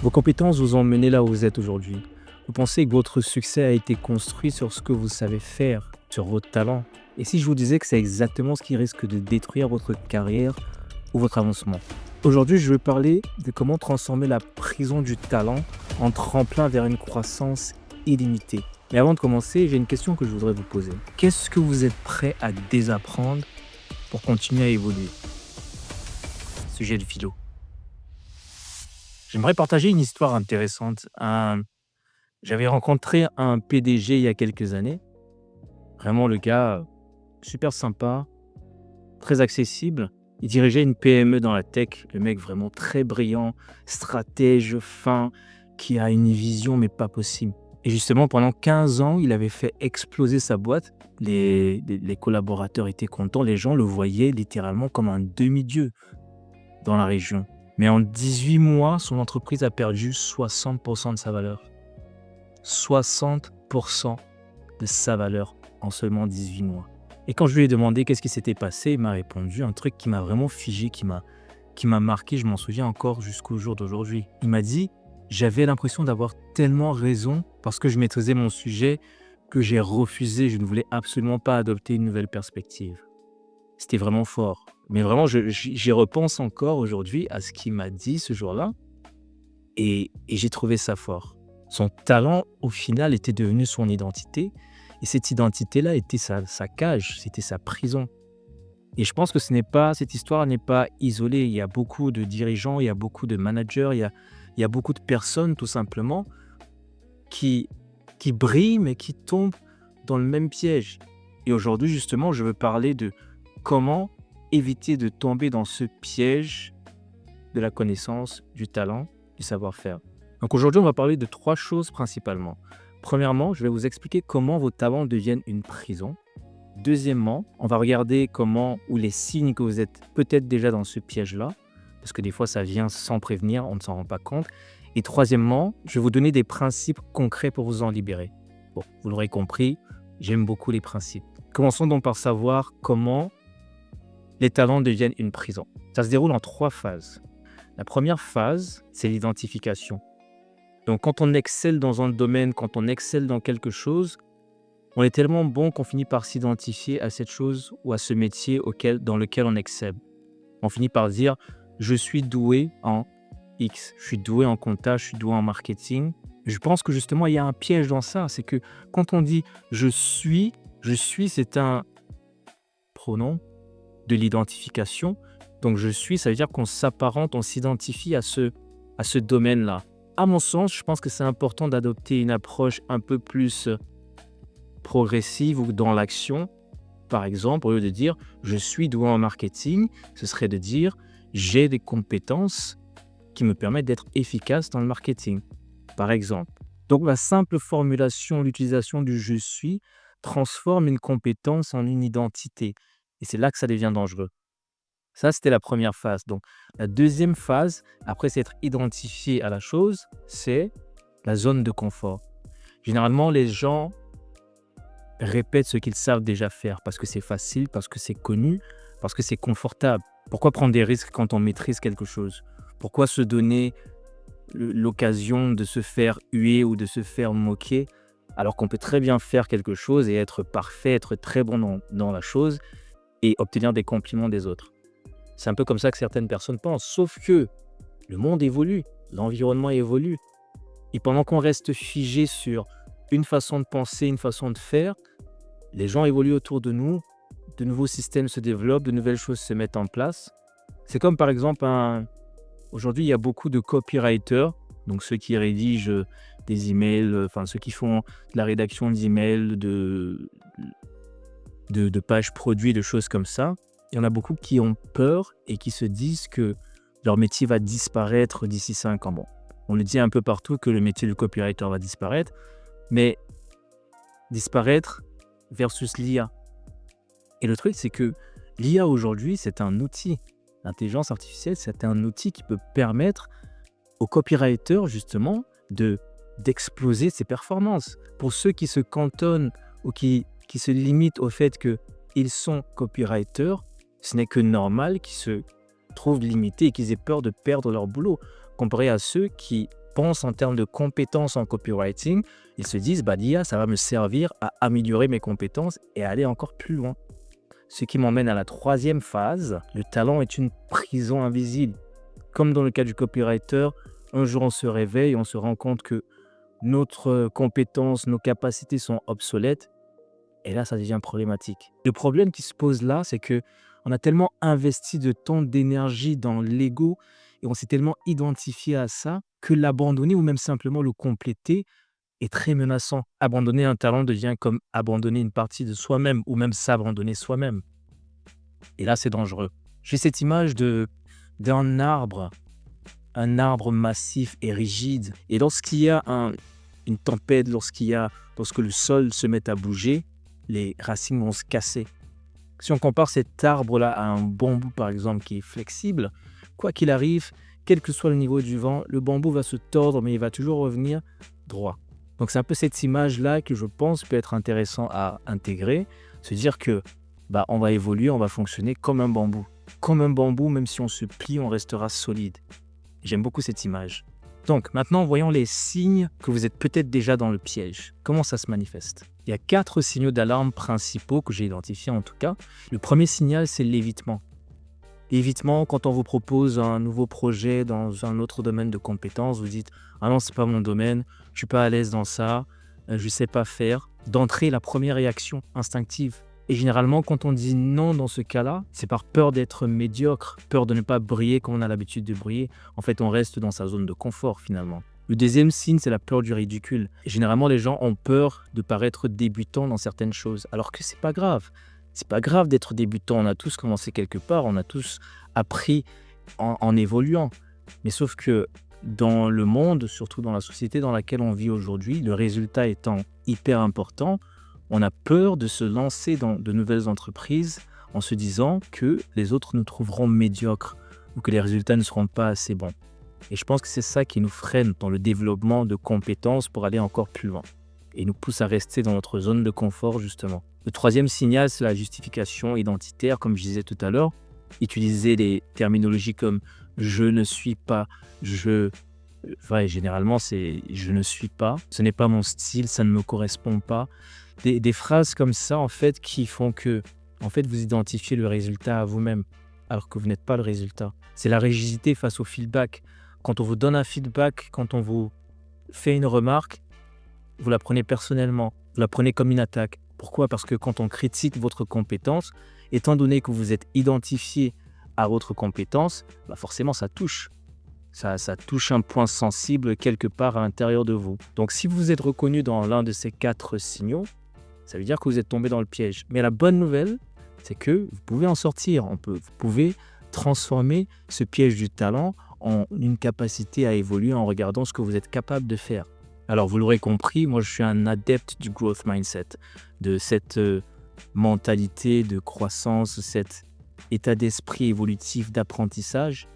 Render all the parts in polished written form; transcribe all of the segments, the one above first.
Vos compétences vous ont mené là où vous êtes aujourd'hui. Vous pensez que votre succès a été construit sur ce que vous savez faire, sur votre talent. Et si je vous disais que c'est exactement ce qui risque de détruire votre carrière ou votre avancement? Aujourd'hui, je veux parler de comment transformer la prison du talent en tremplin vers une croissance illimitée. Mais avant de commencer, j'ai une question que je voudrais vous poser. Qu'est-ce que vous êtes prêt à désapprendre pour continuer à évoluer? Sujet de philo. J'aimerais partager une histoire intéressante. J'avais rencontré un PDG il y a quelques années. Vraiment, le gars, super sympa, très accessible. Il dirigeait une PME dans la tech. Le mec vraiment très brillant, stratège, fin, qui a une vision mais pas possible. Et justement, pendant 15 ans, il avait fait exploser sa boîte. Les collaborateurs étaient contents. Les gens le voyaient littéralement comme un demi-dieu dans la région. Mais en 18 mois, son entreprise a perdu 60% de sa valeur. 60% de sa valeur en seulement 18 mois. Et quand je lui ai demandé qu'est-ce qui s'était passé, il m'a répondu un truc qui m'a vraiment figé, qui m'a marqué, je m'en souviens encore jusqu'au jour d'aujourd'hui. Il m'a dit, j'avais l'impression d'avoir tellement raison parce que je maîtrisais mon sujet que j'ai refusé, je ne voulais absolument pas adopter une nouvelle perspective. C'était vraiment fort. Mais vraiment, j'y repense encore aujourd'hui à ce qu'il m'a dit ce jour-là et j'ai trouvé ça fort. Son talent, au final, était devenu son identité. Et cette identité-là était sa cage, c'était sa prison. Et je pense que cette histoire n'est pas isolée. Il y a beaucoup de dirigeants, il y a beaucoup de managers, il y a beaucoup de personnes, tout simplement, qui brillent, mais qui tombent dans le même piège. Et aujourd'hui, justement, je veux parler de comment éviter de tomber dans ce piège de la connaissance, du talent, du savoir-faire. Donc aujourd'hui, on va parler de 3 choses principalement. Premièrement, je vais vous expliquer comment vos talents deviennent une prison. Deuxièmement, on va regarder comment ou les signes que vous êtes peut-être déjà dans ce piège-là, parce que des fois, ça vient sans prévenir, on ne s'en rend pas compte. Et troisièmement, je vais vous donner des principes concrets pour vous en libérer. Bon, vous l'aurez compris, j'aime beaucoup les principes. Commençons donc par savoir comment les talents deviennent une prison. Ça se déroule en 3 phases. La première phase, c'est l'identification. Donc, quand on excelle dans un domaine, quand on excelle dans quelque chose, on est tellement bon qu'on finit par s'identifier à cette chose ou à ce métier dans lequel on excelle. On finit par dire « je suis doué en X, je suis doué en compta, je suis doué en marketing ». Je pense que justement, il y a un piège dans ça. C'est que quand on dit « je suis », c'est un pronom de l'identification. Donc, je suis, ça veut dire qu'on s'apparente, on s'identifie à ce domaine-là. À mon sens, je pense que c'est important d'adopter une approche un peu plus progressive ou dans l'action. Par exemple, au lieu de dire « je suis doué en marketing », ce serait de dire « j'ai des compétences qui me permettent d'être efficace dans le marketing », par exemple. Donc, la simple formulation, l'utilisation du « je suis » transforme une compétence en une identité. Et c'est là que ça devient dangereux. Ça, c'était la première phase. Donc, la deuxième phase, après s'être identifié à la chose, c'est la zone de confort. Généralement, les gens répètent ce qu'ils savent déjà faire parce que c'est facile, parce que c'est connu, parce que c'est confortable. Pourquoi prendre des risques quand on maîtrise quelque chose? Pourquoi se donner l'occasion de se faire huer ou de se faire moquer alors qu'on peut très bien faire quelque chose et être parfait, être très bon dans la chose et obtenir des compliments des autres? C'est un peu comme ça que certaines personnes pensent, sauf que le monde évolue, l'environnement évolue. Et pendant qu'on reste figé sur une façon de penser, une façon de faire, les gens évoluent autour de nous, de nouveaux systèmes se développent, de nouvelles choses se mettent en place. C'est comme par exemple, aujourd'hui il y a beaucoup de copywriters, donc ceux qui rédigent des emails, ceux qui font de la rédaction d'emails, de pages produits, de choses comme ça. Il y en a beaucoup qui ont peur et qui se disent que leur métier va disparaître d'ici 5 ans. Bon, on le dit un peu partout que le métier de copywriter va disparaître, mais disparaître versus l'IA. Et le truc, c'est que l'IA aujourd'hui, c'est un outil. L'intelligence artificielle, c'est un outil qui peut permettre aux copywriters, justement, d'exploser ses performances. Pour ceux qui se cantonnent ou qui se limitent au fait qu'ils sont copywriters, ce n'est que normal qu'ils se trouvent limités et qu'ils aient peur de perdre leur boulot, comparé à ceux qui pensent en termes de compétences en copywriting, ils se disent, l'IA, ça va me servir à améliorer mes compétences et aller encore plus loin. Ce qui m'emmène à la troisième phase, le talent est une prison invisible. Comme dans le cas du copywriter, un jour on se réveille et on se rend compte que notre compétence, nos capacités sont obsolètes. Et là, ça devient problématique. Le problème qui se pose là, c'est que on a tellement investi de temps, d'énergie dans l'ego et on s'est tellement identifié à ça que l'abandonner ou même simplement le compléter est très menaçant. Abandonner un talent devient comme abandonner une partie de soi-même ou même s'abandonner soi-même. Et là, c'est dangereux. J'ai cette image d'un arbre, un arbre massif et rigide. Et lorsqu'il y a une tempête, lorsque le sol se met à bouger, les racines vont se casser. Si on compare cet arbre-là à un bambou, par exemple, qui est flexible, quoi qu'il arrive, quel que soit le niveau du vent, le bambou va se tordre, mais il va toujours revenir droit. Donc c'est un peu cette image-là que je pense peut être intéressant à intégrer, se dire que on va évoluer, on va fonctionner comme un bambou. Comme un bambou, même si on se plie, on restera solide. J'aime beaucoup cette image. Donc maintenant, voyons les signes que vous êtes peut-être déjà dans le piège. Comment ça se manifeste? Il y a 4 signaux d'alarme principaux que j'ai identifiés en tout cas. Le premier signal, c'est l'évitement. L'évitement, quand on vous propose un nouveau projet dans un autre domaine de compétences, vous dites « Ah non, c'est pas mon domaine, je suis pas à l'aise dans ça, je sais pas faire ». D'entrée, la première réaction instinctive. Et généralement, quand on dit non dans ce cas-là, c'est par peur d'être médiocre, peur de ne pas briller comme on a l'habitude de briller. En fait, on reste dans sa zone de confort finalement. Le deuxième signe, c'est la peur du ridicule. Et généralement, les gens ont peur de paraître débutants dans certaines choses, alors que c'est pas grave. C'est pas grave d'être débutant. On a tous commencé quelque part, on a tous appris en évoluant. Mais sauf que dans le monde, surtout dans la société dans laquelle on vit aujourd'hui, le résultat étant hyper important, on a peur de se lancer dans de nouvelles entreprises en se disant que les autres nous trouveront médiocres ou que les résultats ne seront pas assez bons. Et je pense que c'est ça qui nous freine dans le développement de compétences pour aller encore plus loin et nous pousse à rester dans notre zone de confort justement. Le troisième signal, c'est la justification identitaire, comme je disais tout à l'heure. Utiliser des terminologies comme « je ne suis pas »,« généralement c'est « je ne suis pas »,« ce n'est pas mon style, ça ne me correspond pas ». Des phrases comme ça, en fait, qui font que vous identifiez le résultat à vous-même, alors que vous n'êtes pas le résultat. C'est la rigidité face au feedback. Quand on vous donne un feedback, quand on vous fait une remarque, vous la prenez personnellement, vous la prenez comme une attaque. Pourquoi? Parce que quand on critique votre compétence, étant donné que vous êtes identifié à votre compétence, forcément ça touche. Ça touche un point sensible quelque part à l'intérieur de vous. Donc si vous êtes reconnu dans l'un de ces 4 signaux, ça veut dire que vous êtes tombé dans le piège. Mais la bonne nouvelle, c'est que vous pouvez en sortir. Vous pouvez transformer ce piège du talent en une capacité à évoluer en regardant ce que vous êtes capable de faire. Alors vous l'aurez compris, moi je suis un adepte du growth mindset, de cette mentalité de croissance, cet état d'esprit évolutif d'apprentissage.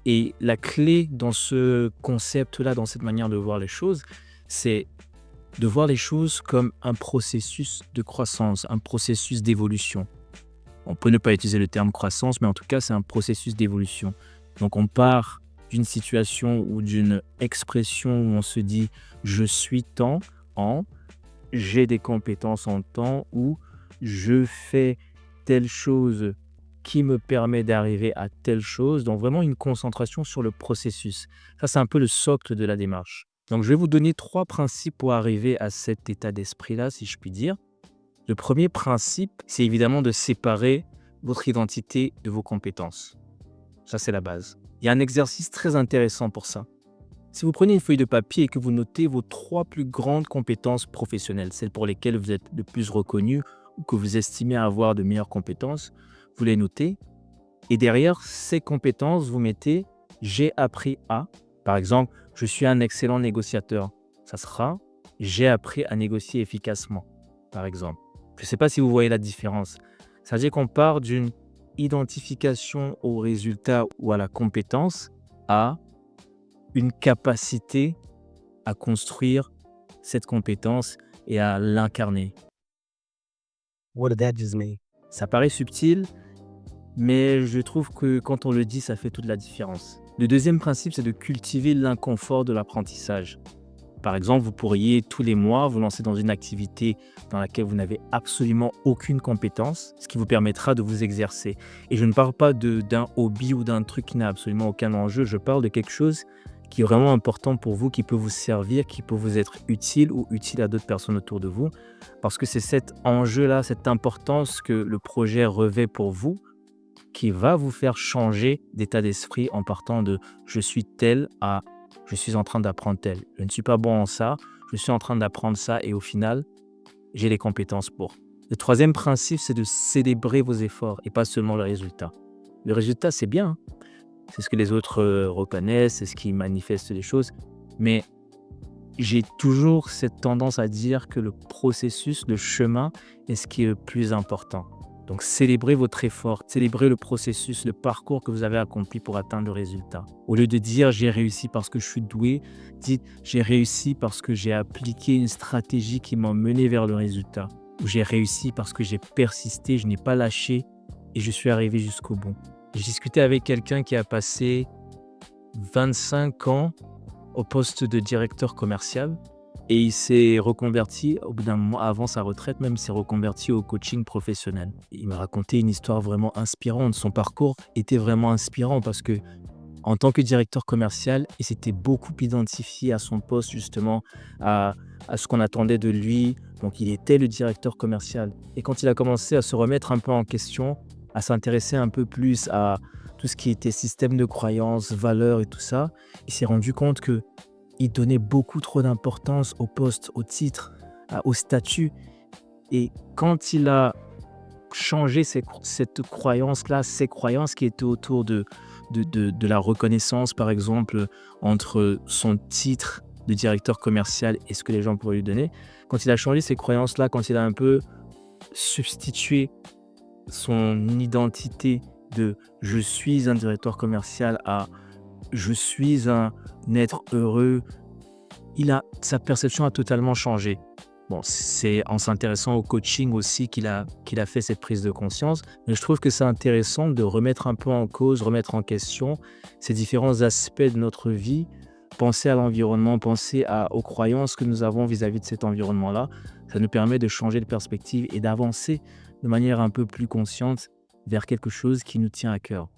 Et la clé dans ce concept-là, dans cette manière de voir les choses, c'est de voir les choses comme un processus de croissance, un processus d'évolution. On peut ne pas utiliser le terme croissance, mais en tout cas, c'est un processus d'évolution. Donc, on part d'une situation ou d'une expression où on se dit « je suis tant en »,« j'ai des compétences en tant » ou « je fais telle chose qui me permet d'arriver à telle chose ». Donc, vraiment une concentration sur le processus. Ça, c'est un peu le socle de la démarche. Donc, je vais vous donner 3 principes pour arriver à cet état d'esprit-là, si je puis dire. Le premier principe, c'est évidemment de séparer votre identité de vos compétences. Ça, c'est la base. Il y a un exercice très intéressant pour ça. Si vous prenez une feuille de papier et que vous notez vos 3 plus grandes compétences professionnelles, celles pour lesquelles vous êtes le plus reconnu ou que vous estimez avoir de meilleures compétences, vous les notez. Et derrière ces compétences, vous mettez « j'ai appris à ». Par exemple, je suis un excellent négociateur. Ça sera « j'ai appris à négocier efficacement », par exemple. Je ne sais pas si vous voyez la différence. Ça veut dire qu'on part d'une identification au résultat ou à la compétence à une capacité à construire cette compétence et à l'incarner. What did that just mean? Ça paraît subtil, mais je trouve que quand on le dit, ça fait toute la différence. Le deuxième principe, c'est de cultiver l'inconfort de l'apprentissage. Par exemple, vous pourriez tous les mois vous lancer dans une activité dans laquelle vous n'avez absolument aucune compétence, ce qui vous permettra de vous exercer. Et je ne parle pas d'un hobby ou d'un truc qui n'a absolument aucun enjeu, je parle de quelque chose qui est vraiment important pour vous, qui peut vous servir, qui peut vous être utile ou utile à d'autres personnes autour de vous. Parce que c'est cet enjeu-là, cette importance que le projet revêt pour vous, qui va vous faire changer d'état d'esprit en partant de je suis tel à je suis en train d'apprendre tel. Je ne suis pas bon en ça, je suis en train d'apprendre ça et au final, j'ai les compétences pour. Le troisième principe, c'est de célébrer vos efforts et pas seulement le résultat. Le résultat, c'est bien, hein. C'est ce que les autres reconnaissent, c'est ce qui manifeste les choses, mais j'ai toujours cette tendance à dire que le processus, le chemin est ce qui est le plus important. Donc, célébrez votre effort, célébrez le processus, le parcours que vous avez accompli pour atteindre le résultat. Au lieu de dire j'ai réussi parce que je suis doué, dites j'ai réussi parce que j'ai appliqué une stratégie qui m'a mené vers le résultat. Ou j'ai réussi parce que j'ai persisté, je n'ai pas lâché et je suis arrivé jusqu'au bout. J'ai discuté avec quelqu'un qui a passé 25 ans au poste de directeur commercial et il s'est reconverti au bout d'un moment, avant sa retraite même, il s'est reconverti au coaching professionnel. Il m'a raconté une histoire vraiment inspirante. Son parcours était vraiment inspirant parce que en tant que directeur commercial, il s'était beaucoup identifié à son poste justement, à, à ce qu'on attendait de lui. Donc il était le directeur commercial. Et quand il a commencé à se remettre un peu en question, à s'intéresser un peu plus à tout ce qui était système de croyances, valeurs et tout ça, il s'est rendu compte que il donnait beaucoup trop d'importance au poste, au titre, au statut. Et quand il a changé cette croyance-là, ces croyances qui étaient autour de la reconnaissance, par exemple, entre son titre de directeur commercial et ce que les gens pourraient lui donner, quand il a changé ces croyances-là, quand il a un peu substitué son identité de je suis un directeur commercial à je suis un être heureux, sa perception a totalement changé. Bon, c'est en s'intéressant au coaching aussi qu'il a fait cette prise de conscience, mais je trouve que c'est intéressant de remettre un peu en cause, remettre en question ces différents aspects de notre vie, penser à l'environnement, penser aux croyances que nous avons vis-à-vis de cet environnement-là. Ça nous permet de changer de perspective et d'avancer de manière un peu plus consciente vers quelque chose qui nous tient à cœur.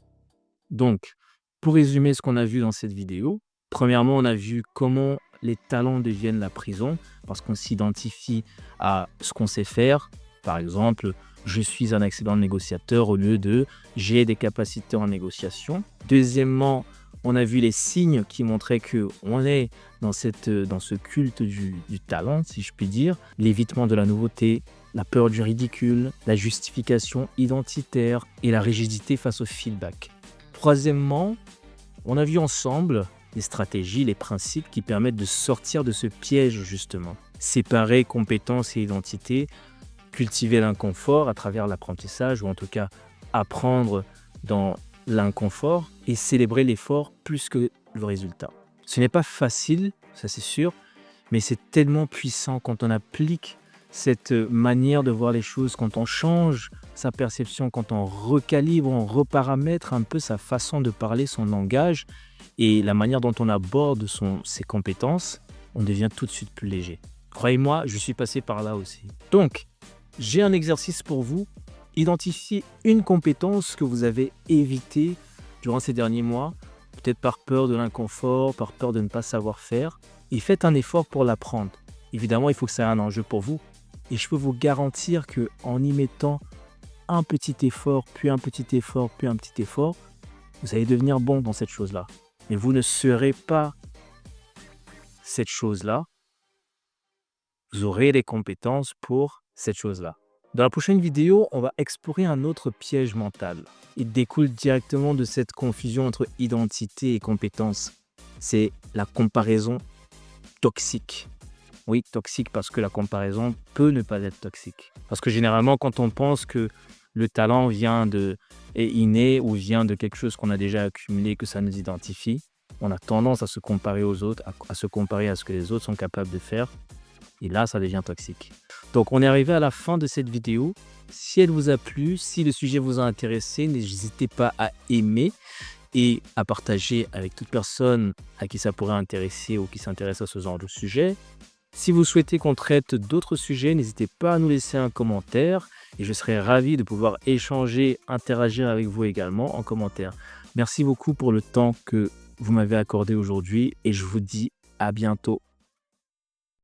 Donc, pour résumer ce qu'on a vu dans cette vidéo, premièrement, on a vu comment les talents deviennent la prison parce qu'on s'identifie à ce qu'on sait faire. Par exemple, je suis un excellent négociateur au lieu de j'ai des capacités en négociation. Deuxièmement, on a vu les signes qui montraient qu'on est dans ce culte du talent, si je puis dire. L'évitement de la nouveauté, la peur du ridicule, la justification identitaire et la rigidité face au feedback. Troisièmement, on a vu ensemble les stratégies, les principes qui permettent de sortir de ce piège justement. Séparer compétences et identité, cultiver l'inconfort à travers l'apprentissage ou en tout cas apprendre dans l'inconfort et célébrer l'effort plus que le résultat. Ce n'est pas facile, ça c'est sûr, mais c'est tellement puissant quand on applique cette manière de voir les choses, quand on change sa perception, quand on recalibre, on reparamètre un peu sa façon de parler, son langage et la manière dont on aborde ses compétences, on devient tout de suite plus léger. Croyez-moi, je suis passé par là aussi. Donc, j'ai un exercice pour vous. Identifiez une compétence que vous avez évitée durant ces derniers mois, peut-être par peur de l'inconfort, par peur de ne pas savoir faire, et faites un effort pour l'apprendre. Évidemment, il faut que ça ait un enjeu pour vous. Et je peux vous garantir qu'en y mettant un petit effort, puis un petit effort, puis un petit effort, vous allez devenir bon dans cette chose-là. Mais vous ne serez pas cette chose-là. Vous aurez les compétences pour cette chose-là. Dans la prochaine vidéo, on va explorer un autre piège mental. Il découle directement de cette confusion entre identité et compétence. C'est la comparaison toxique. Oui, toxique parce que la comparaison peut ne pas être toxique. Parce que généralement, quand on pense que le talent est inné ou vient de quelque chose qu'on a déjà accumulé, que ça nous identifie, on a tendance à se comparer aux autres, à se comparer à ce que les autres sont capables de faire. Et là, ça devient toxique. Donc, on est arrivé à la fin de cette vidéo. Si elle vous a plu, si le sujet vous a intéressé, n'hésitez pas à aimer et à partager avec toute personne à qui ça pourrait intéresser ou qui s'intéresse à ce genre de sujet. Si vous souhaitez qu'on traite d'autres sujets, n'hésitez pas à nous laisser un commentaire et je serai ravi de pouvoir échanger, interagir avec vous également en commentaire. Merci beaucoup pour le temps que vous m'avez accordé aujourd'hui et je vous dis à bientôt.